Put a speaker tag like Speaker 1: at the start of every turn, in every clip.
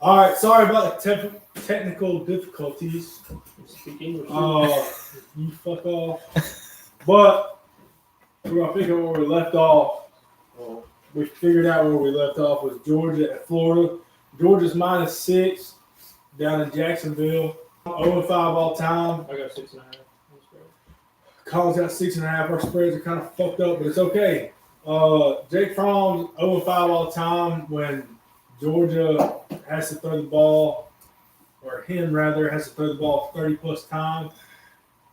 Speaker 1: All right, sorry about the technical difficulties.
Speaker 2: Speak English.
Speaker 1: You fuck off. But we're gonna pick up where we left off. Well, we figured out where we left off was Georgia at Florida. Georgia's -6 down in Jacksonville. 0-5 all time.
Speaker 2: I got 6.5.
Speaker 1: College got 6.5. Our spreads are kind of fucked up, but it's okay. Jake Fromm's 0-5 all time when Georgia has to throw the ball, or him rather, has to throw the ball 30 plus times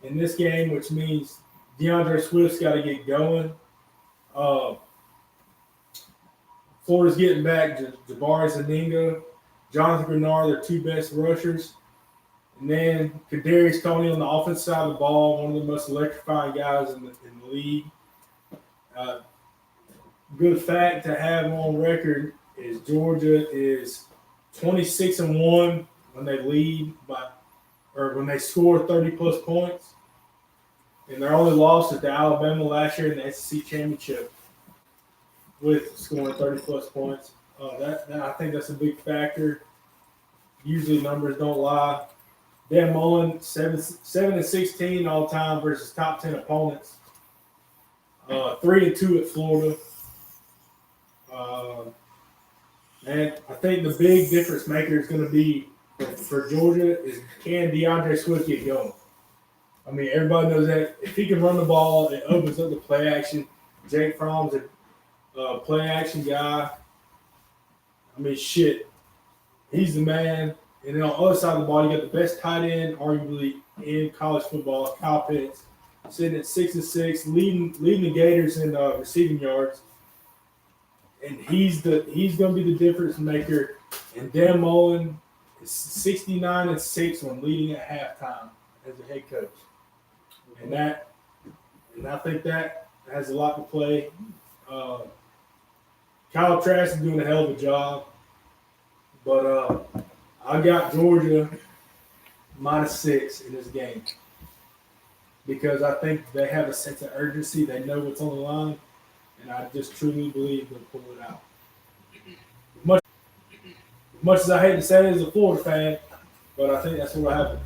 Speaker 1: in this game, which means DeAndre Swift's got to get going. Florida's getting back Jabari Zaninga, Jonathan Grenard, their two best rushers. And then Kadarius Toney on the offensive side of the ball, one of the most electrifying guys in the league. Good fact to have on record is Georgia is 26-1 when they lead or when they score 30 plus points. And their only loss is to Alabama last year in the SEC championship with scoring 30 plus points. I think that's a big factor. Usually numbers don't lie. Dan Mullen, 7-16 all time versus top 10 opponents. 3-2 at Florida. And I think the big difference maker is going to be for Georgia is can DeAndre Swift get going? I mean, everybody knows that if he can run the ball, it opens up the play action. Jake Fromm's a play action guy. I mean, shit. He's the man. And then on the other side of the ball, you got the best tight end, arguably, in college football, Kyle Pitts, sitting at 6-6, leading the Gators in receiving yards. And he's going to be the difference maker. And Dan Mullen is 69-6 when leading at halftime as a head coach. And I think that has a lot to play. Kyle Trask is doing a hell of a job. But I got Georgia -6 in this game because I think they have a sense of urgency. They know what's on the line, and I just truly believe they'll pull it out. Much as I hate to say it as a Florida fan, but I think that's what will happen.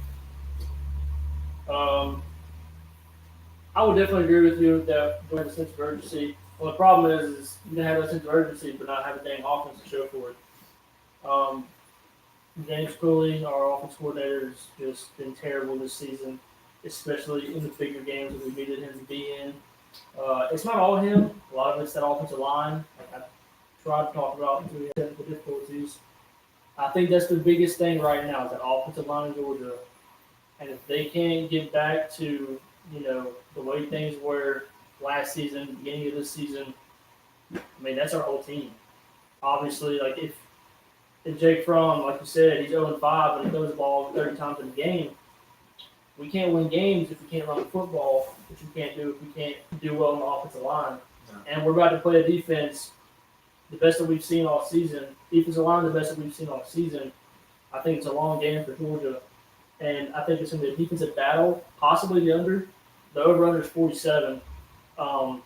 Speaker 2: I would definitely agree with you that doing a sense of urgency. Well, the problem is you can have a sense of urgency but not have a dang offense to show for it. James Cooley, our offense coordinator, has just been terrible this season, especially in the bigger games that we needed him to be in. It's not all him. A lot of it's that offensive line. Like I tried to talk about the technical difficulties. I think that's the biggest thing right now is that offensive line in Georgia. And if they can't get back to, the way things were last season, beginning of this season, I mean, that's our whole team. Obviously, like if Jake Fromm, like you said, he's 0-5 and he throws the ball 30 times in a game. We can't win games if we can't run the football, which we can't do if we can't do well on the offensive line. Yeah. And we're about to play a defense, the best that we've seen all season. Defensive line, the best that we've seen all season. I think it's a long game for Georgia. And I think it's going to be a defensive battle, possibly the under. The over-under is 47. I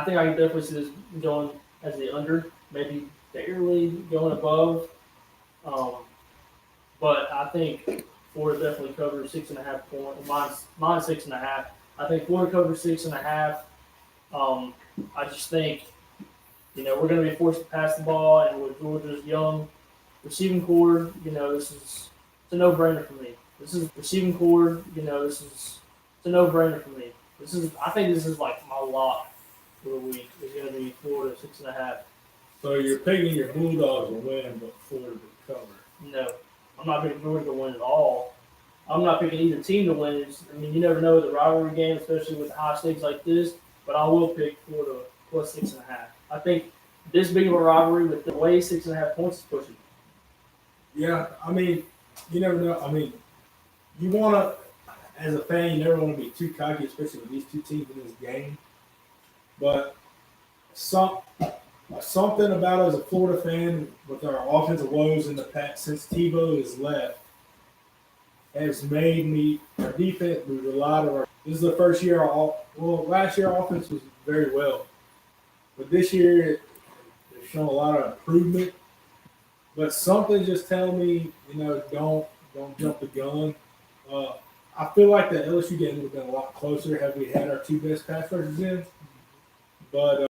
Speaker 2: think I can definitely see this going as the under, maybe barely going above. But I think Florida definitely covers 6.5 points, minus 6.5. I think Florida covers 6.5. I just think, we're going to be forced to pass the ball, and with Georgia's young receiving core, it's a no-brainer for me. This is receiving core, it's a no-brainer for me. I think this is like my lock for the week. It's going to be Florida 6.5.
Speaker 1: So you're picking your Bulldogs to win, but Florida to cover.
Speaker 2: No, I'm not picking Florida to win at all. I'm not picking either team to win. You never know the rivalry game, especially with high stakes like this. But I will pick Florida plus 6.5. I think this big of a rivalry with the way 6.5 points is pushing.
Speaker 1: Yeah, I mean, you never know. I mean, you want to, as a fan, you never want to be too cocky, especially with these two teams in this game. But something about as a Florida fan with our offensive woes in the past since Tebow has left has made our defense, we relied on this is the first year last year our offense was very well. But this year they've shown a lot of improvement. but something just telling me, don't jump the gun. I feel like the LSU game would have been a lot closer had we had our two best pass rushers in. But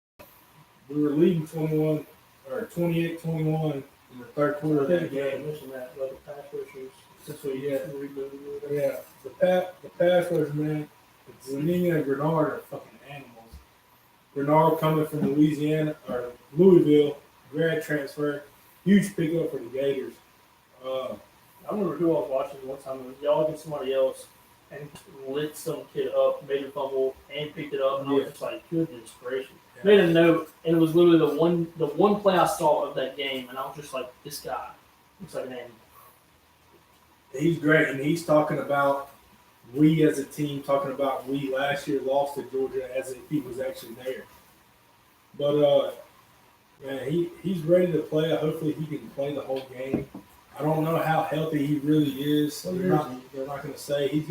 Speaker 1: we were leading 21 or 28-21 in the third quarter of that game.
Speaker 2: Mention that, but the pass rushers, since we rebooted.
Speaker 1: Yeah, the pass rush, man. Zanina and Grenard are fucking animals. Grenard coming from Louisville, grad transfer, huge pickup for the Gators.
Speaker 2: I remember who I was watching one time. It was y'all against somebody else and lit some kid up, made a fumble, and picked it up. And I was just like, goodness gracious.
Speaker 1: Yeah.
Speaker 2: Made a note, and it was literally the one play I saw of that game, and I was just like, this guy looks like an animal.
Speaker 1: He's great, and he's talking about we as a team, talking about we last year lost to Georgia as if he was actually there. But man, he's ready to play. Hopefully, he can play the whole game. I don't know how healthy he really is. They're not going to say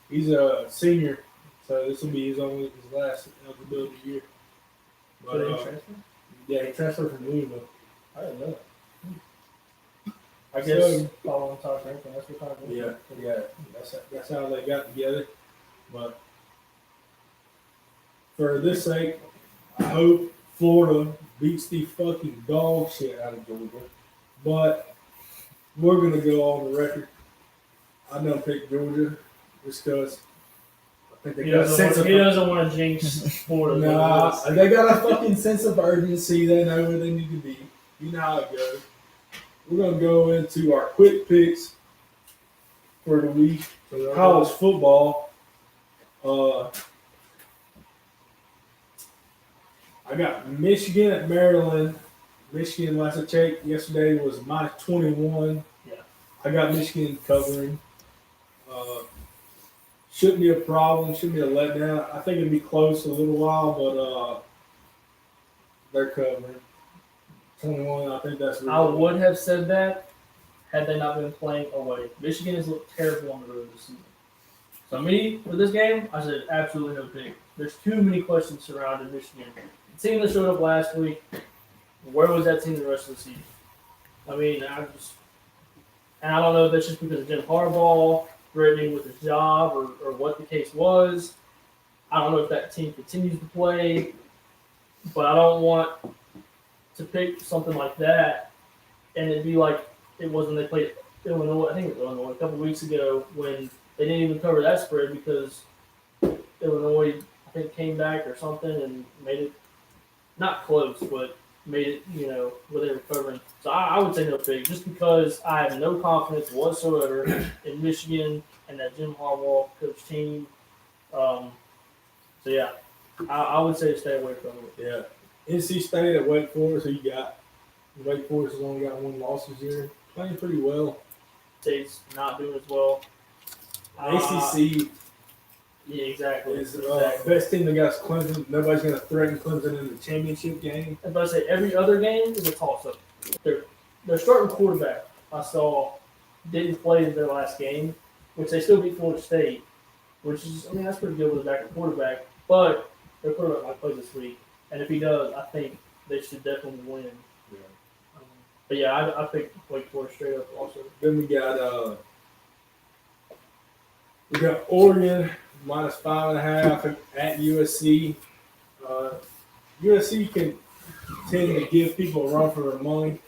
Speaker 1: he's a senior, so this will be his last eligibility year. But he transferred from Louisville.
Speaker 2: I didn't know that. I guess following Todd Franklin, that's what Todd Franklin.
Speaker 1: Yeah. That's how they got together. But for this sake, I hope Florida beats the fucking dog shit out of Georgia. But we're gonna go on the record. I don't pick Georgia just because I think they got a sense of.
Speaker 2: He doesn't want to jinx Florida.
Speaker 1: Nah, they got a fucking sense of urgency. They know where they need to be. You know how it goes. We're gonna go into our quick picks for the week for college football. I got Michigan at Maryland. Michigan, last I checked yesterday, was -21.
Speaker 2: Yeah.
Speaker 1: I got Michigan covering. Shouldn't be a problem. Shouldn't be a letdown. I think it'll be close a little while, but they're covering 21. I think that's.
Speaker 2: I would have said that had they not been playing away. Michigan has looked terrible on the road this season. So me, for this game, I said absolutely no pick. There's too many questions surrounding Michigan. The team that showed up last week, where was that team the rest of the season? I mean, I don't know if that's just because of Jim Harbaugh threatening with his job or what the case was. I don't know if that team continues to play, but I don't want to pick something like that and it'd be like it was when they played Illinois. I think it was Illinois a couple weeks ago when they didn't even cover that spread because Illinois, I think, came back or something and made it not close, but made it, where they were covering. So I would say no pick, just because I have no confidence whatsoever in Michigan and that Jim Harbaugh coach team. So yeah, I would say stay away from it.
Speaker 1: Yeah, NC State at Wake Forest. Who you got? Wake Forest has only got one loss this year, playing pretty well.
Speaker 2: State's not doing as well.
Speaker 1: ACC.
Speaker 2: Yeah, exactly.
Speaker 1: Is best team that got Clemson. Nobody's going to threaten Clemson in the championship game.
Speaker 2: And but I say every other game is a toss-up. Their starting quarterback I saw didn't play in their last game, which they still beat Florida State, which is that's pretty good with a backup quarterback. But their quarterback might play this week, and if he does, I think they should definitely win.
Speaker 1: Yeah.
Speaker 2: But yeah, I picked Wake Forest straight up also.
Speaker 1: Then we got Oregon -5.5 at USC. USC can tend to give people a run for their money.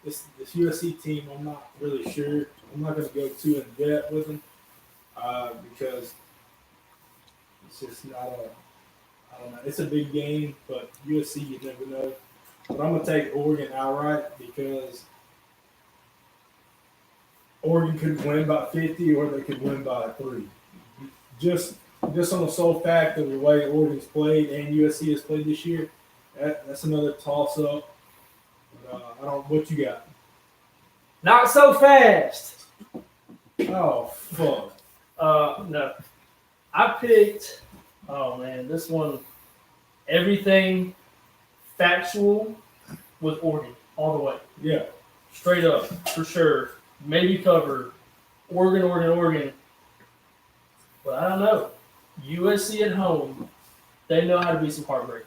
Speaker 1: This USC team, I'm not really sure. I'm not going to go too in depth with them because it's just not I don't know. It's a big game, but USC, you never know. But I'm going to take Oregon outright because Oregon could win by 50 or they could win by 3. Just on the sole fact of the way Oregon's played and USC has played this year, that's another toss-up. I don't. What you got?
Speaker 2: Not so fast.
Speaker 1: Oh fuck.
Speaker 2: No. I picked. Oh man, this one. Everything factual with Oregon all the way.
Speaker 1: Yeah.
Speaker 2: Straight up for sure. Maybe cover Oregon. But I don't know. USC at home, they know how to be some heartbreakers.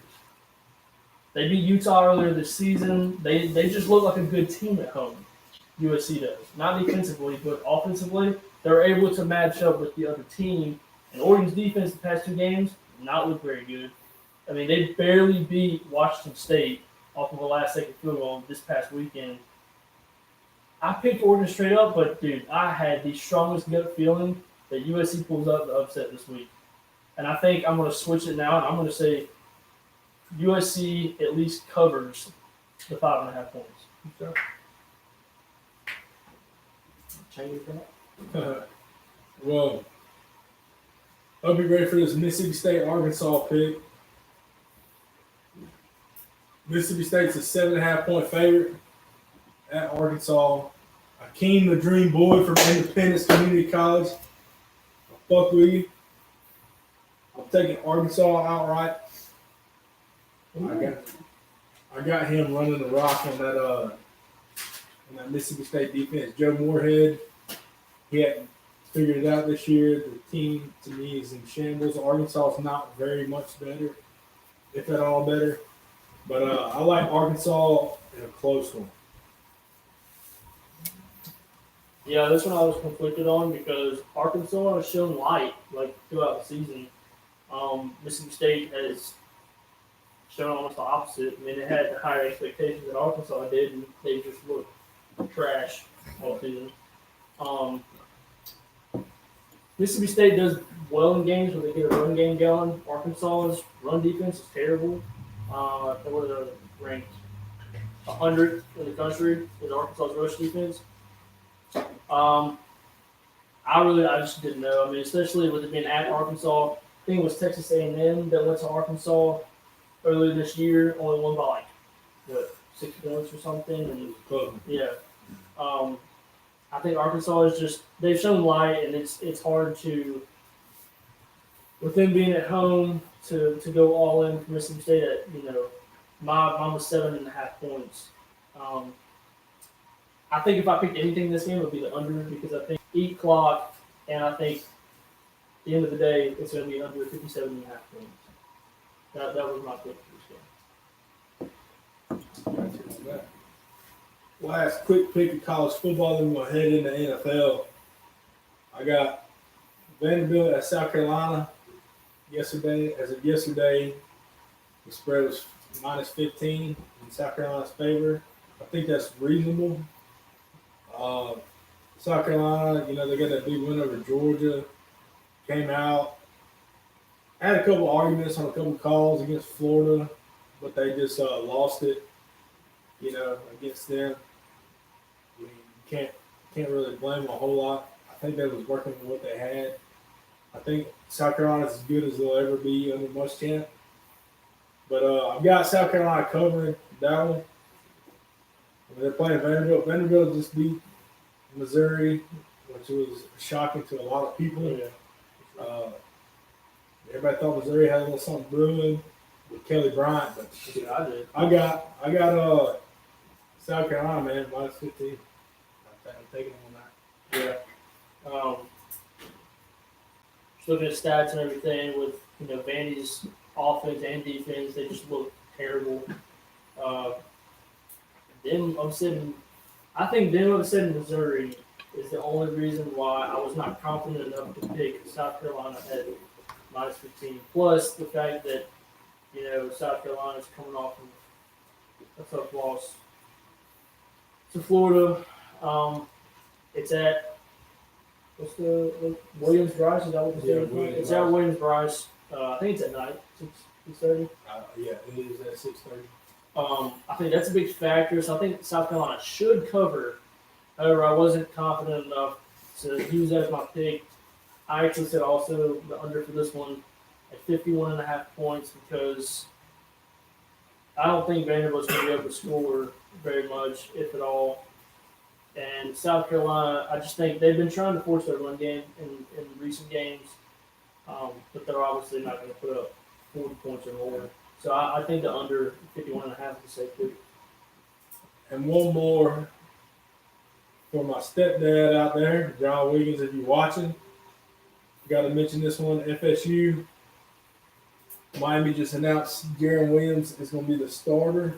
Speaker 2: They beat Utah earlier this season. They just look like a good team at home. USC does. Not defensively, but offensively, they're able to match up with the other team. And Oregon's defense the past 2 games not look very good. I mean, they barely beat Washington State off of a last-second field goal this past weekend. I picked Oregon straight up, but dude, I had the strongest gut feeling that USC pulls out the upset this week. And I think I'm going to switch it now, and I'm going to say USC at least covers the 5.5 points.
Speaker 1: Okay.
Speaker 2: Change that.
Speaker 1: Well, I'll be ready for this Mississippi State Arkansas pick. Mississippi State's a 7.5 point favorite at Arkansas. Akeem the Dream Boy from Independence Community College. Fuck with you. I'm taking Arkansas outright. I got him running the rock on that Mississippi State defense. Joe Moorhead, he hadn't figured it out this year. The team to me is in shambles. Arkansas is not very much better, if at all better. But I like Arkansas in a close one.
Speaker 2: Yeah, this one I was conflicted on because Arkansas has shown light like throughout the season. Mississippi State has shown almost the opposite. I mean, they had higher expectations than Arkansas did, and they just looked trash all season. Mississippi State does well in games when they get a run game going. Arkansas's run defense is terrible. They were ranked 100th in the country with Arkansas's rush defense. I just didn't know. I mean, especially with it being at Arkansas. I think it was Texas A&M that went to Arkansas earlier this year, only won by 6 points or something. And yeah, I think Arkansas is just they've shown light, and it's hard to with them being at home to go all in for Mississippi State at mine was 7.5 points. I think if I picked anything in this game, it would be the under because I think eat clock, and I think at the end of the day, it's going to be under 57.5 points. That was my pick for this game.
Speaker 1: Last quick pick of college football, then we'll head into NFL. I got Vanderbilt at South Carolina yesterday. As of yesterday, the spread was -15 in South Carolina's favor. I think that's reasonable. South Carolina, they got that big win over Georgia. Came out, had a couple arguments on a couple calls against Florida, but they just lost it. Against them. I mean, you can't really blame them a whole lot. I think they was working with what they had. I think South Carolina's as good as they'll ever be under Muschamp. But I've got South Carolina covering that one. They're playing Vanderbilt. Vanderbilt just beat Missouri, which was shocking to a lot of people.
Speaker 2: Yeah.
Speaker 1: Everybody thought Missouri had a little something brewing with Kelly Bryant, but
Speaker 2: Yeah, I did.
Speaker 1: I got South Carolina, man, -15. I'm taking them on that.
Speaker 2: Yeah. Just looking at stats and everything with Vandy's offense and defense, they just look terrible. I think them upsetting Missouri is the only reason why I was not confident enough to pick South Carolina at -15. Plus the fact that South Carolina is coming off of a tough loss to Florida. It's at what's the Williams Bryce? Is that what the stadium's called? It's at Williams Bryce. I think it's at night, 6:30.
Speaker 1: Yeah, it is at 6:30.
Speaker 2: I think that's a big factor. So I think South Carolina should cover. However, I wasn't confident enough to use that as my pick. I actually said also the under for this one at 51.5 points because I don't think Vanderbilt's going to be able to score very much, if at all. And South Carolina, I just think they've been trying to force their run game in recent games, but they're obviously not going to put up 40 points or more. So I think the under 51.5 is a safe pick.
Speaker 1: And one more for my stepdad out there, John Wiggins, if you're watching. Got to mention this one, FSU Miami just announced Jaron Williams is going to be the starter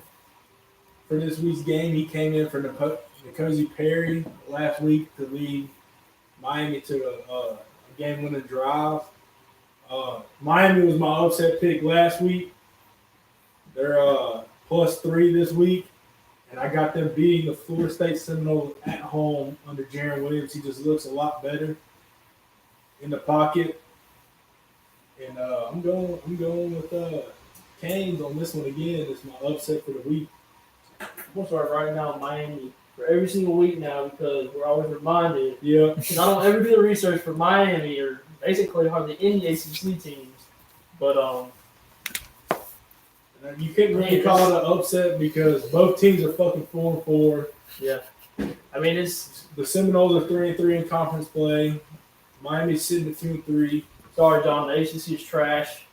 Speaker 1: for this week's game. He came in for N'Kosi Perry last week to lead Miami to a game-winning drive. Miami was my upset pick last week. They're +3 this week, and I got them beating the Florida State Seminoles at home under Jaron Williams. He just looks a lot better in the pocket. And I'm going with Canes on this one again. It's my upset for the week.
Speaker 2: I'm gonna start right now Miami for every single week now because we're always reminded.
Speaker 1: Yeah.
Speaker 2: Because I don't ever do the research for Miami or basically hardly any ACC teams. But
Speaker 1: You couldn't really call it an upset because both teams are fucking 4-4.
Speaker 2: yeah, I mean it's
Speaker 1: The Seminoles are 3-3 in conference play. Miami's sitting at 2-3.
Speaker 2: sorry, John. The ACC is trash.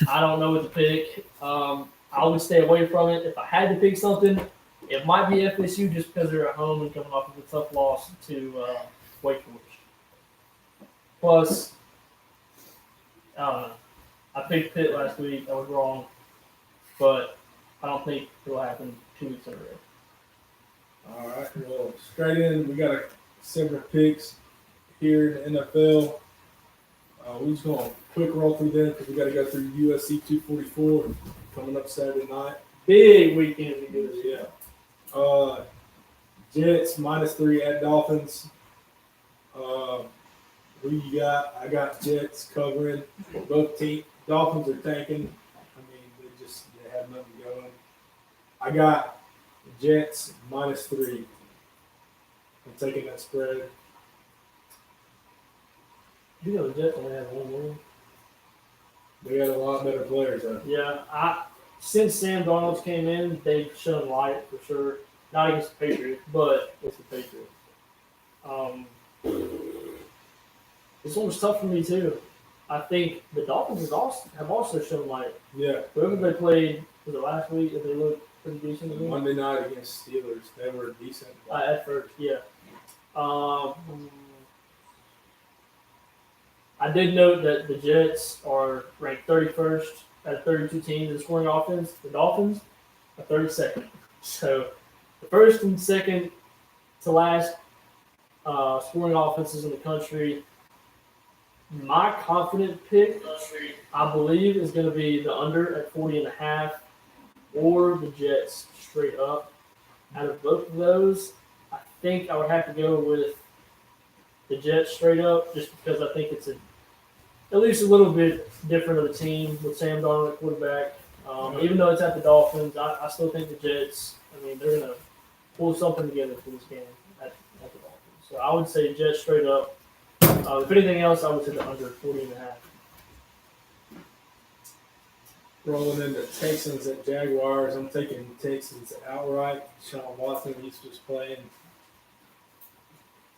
Speaker 2: I don't know what to pick. I would stay away from it. If I had to pick something, it might be FSU just because they're at home and coming off of a tough loss to Wake Forest. Plus, I don't know. I picked Pitt last week. I was wrong, but I don't think it'll happen 2 weeks in a row.
Speaker 1: All right. Well, straight in, we got several picks here in the NFL. We're just going to quick roll through them because we got to go through USC 244 coming up Saturday night.
Speaker 2: Big weekend we do this.
Speaker 1: Yeah. Jets -3 at Dolphins. Who you got? I got Jets covering. Both teams. Dolphins are tanking. I mean, they have nothing going. I got Jets -3. I'm taking that spread.
Speaker 2: You know the Jets only have one win.
Speaker 1: They got a lot better players, though.
Speaker 2: Yeah, since Sam Darnold came in, they've shown light for sure. Not against the Patriots, but with the Patriots. This one was tough for me too. I think the Dolphins have also shown light.
Speaker 1: Yeah.
Speaker 2: Whoever they played, was it last week? If they looked pretty decent again?
Speaker 1: Monday night against Steelers, they were decent.
Speaker 2: At first, yeah. I did note that the Jets are ranked 31st out of 32 teams in scoring offense. The Dolphins are 32nd. So the first and second to last scoring offenses in the country. My confident pick, I believe, is going to be the under at 40.5 or the Jets straight up. Out of both of those, I think I would have to go with the Jets straight up just because I think it's at least a little bit different of a team with Sam Darnold at quarterback. Even though it's at the Dolphins, I still think the Jets, I mean, they're going to pull something together for this game at the Dolphins. So I would say Jets straight up. If anything else, I would say the under 40.5.
Speaker 1: Rolling into Texans at Jaguars. I'm taking Texans outright. Sean Watson, he's just playing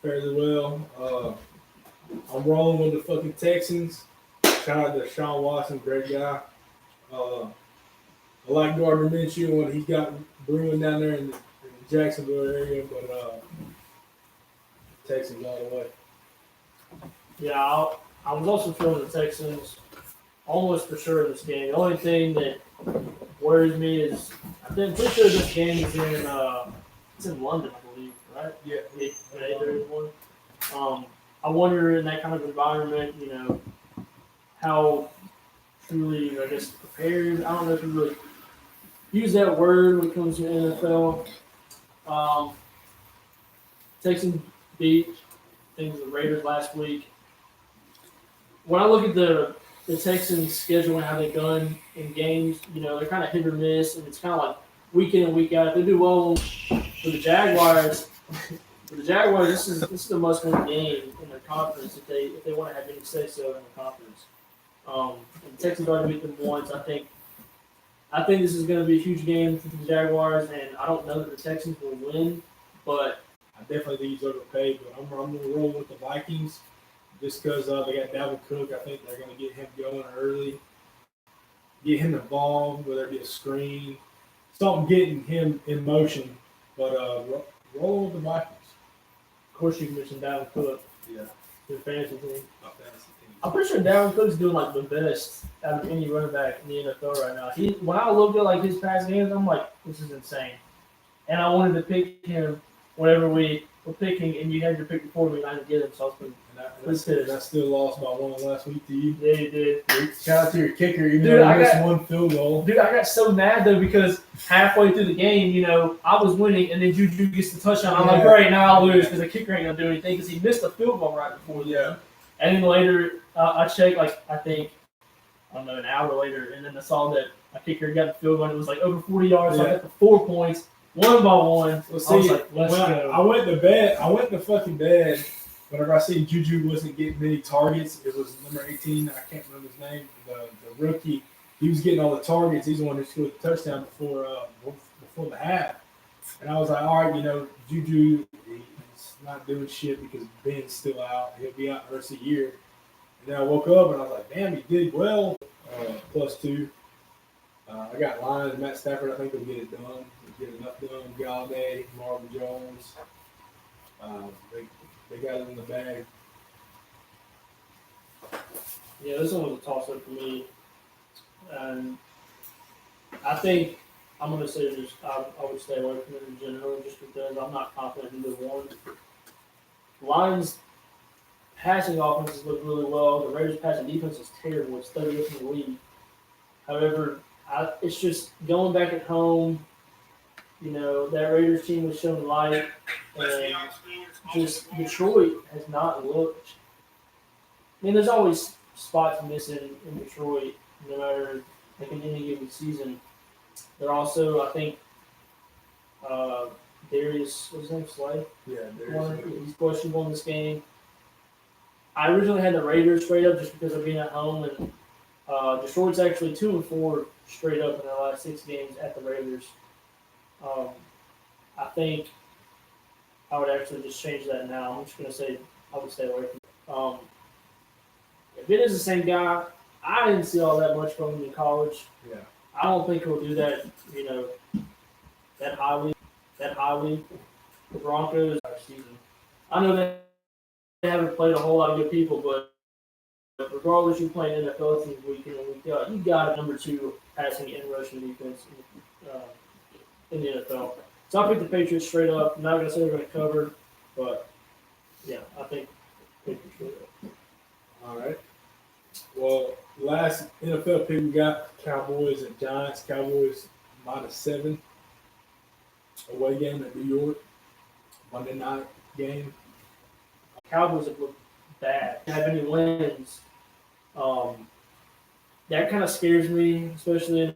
Speaker 1: fairly well. I'm rolling with the fucking Texans. Shout out to Sean Watson, great guy. I like Gardner Minshew and what he's got brewing down there in the Jacksonville area, but Texans all the way.
Speaker 2: Yeah, I was also feeling the Texans almost for sure in this game. The only thing that worries me is I'm pretty sure this game is it's in London, I believe, right?
Speaker 1: Yeah.
Speaker 2: There is one. I wonder in that kind of environment, how truly, I guess, prepared. I don't know if you really use that word when it comes to the NFL. Texans beat the Raiders last week. When I look at the Texans' schedule and how they've done in games, they're kind of hit or miss, and it's kind of like week in and week out. If they do well for the Jaguars, this is a must-win game in their conference if they want to have any say-so in the conference. And the Texans already beat them once. I think this is going to be a huge game for the Jaguars, and I don't know that the Texans will win, but
Speaker 1: I definitely think he's overpaid, but I'm going to roll with the Vikings just because they got Dalvin Cook. I think they're going to get him going early, get him involved, whether it be a screen, something getting him in motion. But roll with the Vikings.
Speaker 2: of course you can mention Dalvin Cook,
Speaker 1: Yeah,
Speaker 2: the fantasy team.
Speaker 1: not fantasy team.
Speaker 2: I'm pretty sure Dalvin Cook's doing like the best out of any running back in the NFL right now. When I looked at like his past games, I'm like, this is insane. And I wanted to pick him whenever we were picking, and you had your pick before me, and I didn't get him, so I was pretty
Speaker 1: And I still lost by one last week to you.
Speaker 2: Yeah, you did.
Speaker 1: Shout out to your kicker, even
Speaker 2: Dude,
Speaker 1: though
Speaker 2: I
Speaker 1: he missed
Speaker 2: got-
Speaker 1: one field goal.
Speaker 2: Dude, I got so mad though because halfway through the game, I was winning, and then Juju gets the touchdown. I'm like,
Speaker 1: Yeah.
Speaker 2: great, now I'll lose because the kicker ain't gonna do anything because he missed a field goal right before the
Speaker 1: Yeah.
Speaker 2: And then later, I checked, like, I think, I don't know, an hour later, and then I saw that a kicker got the field goal, and it was like over 40 yards, so I
Speaker 1: Yeah.
Speaker 2: got the 4 points, 1 by 1.
Speaker 1: Well,
Speaker 2: I was
Speaker 1: see,
Speaker 2: like, let's
Speaker 1: when
Speaker 2: go.
Speaker 1: I went to fucking bed. Whenever I seen Juju wasn't getting many targets, it was number 18. I can't remember his name. The rookie. He was getting all the targets. He's the one who scored the touchdown before the half. And I was like, all right, Juju, he's not doing shit because Ben's still out. He'll be out the rest of the year. And then I woke up and I was like, damn, he did well. +2. I got Lions, Matt Stafford. I think they'll get it done. They'll get enough done. Galladay, Marvin Jones. They got it in the bag.
Speaker 2: Yeah, this one was a toss-up for me. And I think I'm going to say I would stay away from it in general just because I'm not confident in either one. Lions passing offenses look really well. The Raiders passing defense is terrible. It's 30th in the league. However, it's just going back at home. That Raiders team was showing light, and just Detroit has not looked. I mean, there's always spots missing in Detroit, no matter like in any given season. They're also, I think, Darius, what's his name, Slay?
Speaker 1: Yeah,
Speaker 2: He's questionable in this game. I originally had the Raiders straight up just because of being at home, and Detroit's actually 2-4 straight up in their last 6 games at the Raiders. I think I would actually just change that now. I'm just going to say I would stay away from it. If it is the same guy, I didn't see all that much from him in college.
Speaker 1: Yeah.
Speaker 2: I don't think he'll do that, that highly. The Broncos season. I know they haven't played a whole lot of good people, but regardless, you're playing NFL teams week in and week out. You got a number 2 passing and rushing defense in the NFL. So I picked the Patriots straight up. I'm not going to say they're going to cover, but yeah, I think Patriots straight up.
Speaker 1: All right. Well, last NFL pick we got Cowboys and Giants. Cowboys -7. Away game at New York. Monday night game.
Speaker 2: Cowboys have looked bad. Have any wins? That kind of scares me, especially in